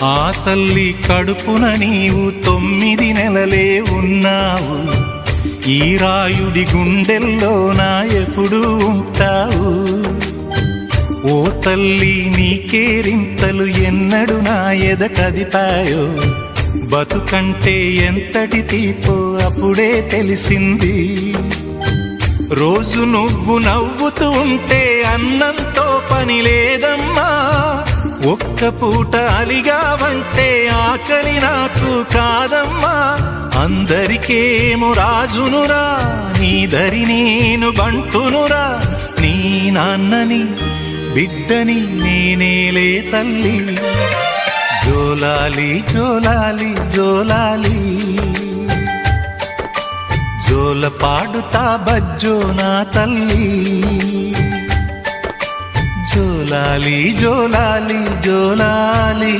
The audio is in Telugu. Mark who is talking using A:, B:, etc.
A: ఆ తల్లి కడుపున నీవు 9 నెలలే ఉన్నావు. ఈ రాయుడి గుండెల్లో నా ఎప్పుడు ఉంటావు. ఓ తల్లి నీకేరింతలు ఎన్నడు నా ఎద కదిపాయో. బతుకంటే ఎంతటి తీపో అప్పుడే తెలిసింది. రోజు నువ్వు నవ్వుతూ ఉంటే అన్నంతో పని లేదమ్మా. ఒక్క పూట అలిగావంటే ఆకలి నాకు కాదమ్మా. అందరికేమో రాజునురా, నీ దరి నేను బంటునురా. నీ నాన్నని బిడ్డని నేనేలే తల్లి. జోలాలి జోలాలి జోలాలి, జోల పాడుతా బజ్జో నా తల్లి. జోలాలి జోలాలి జోలాలి.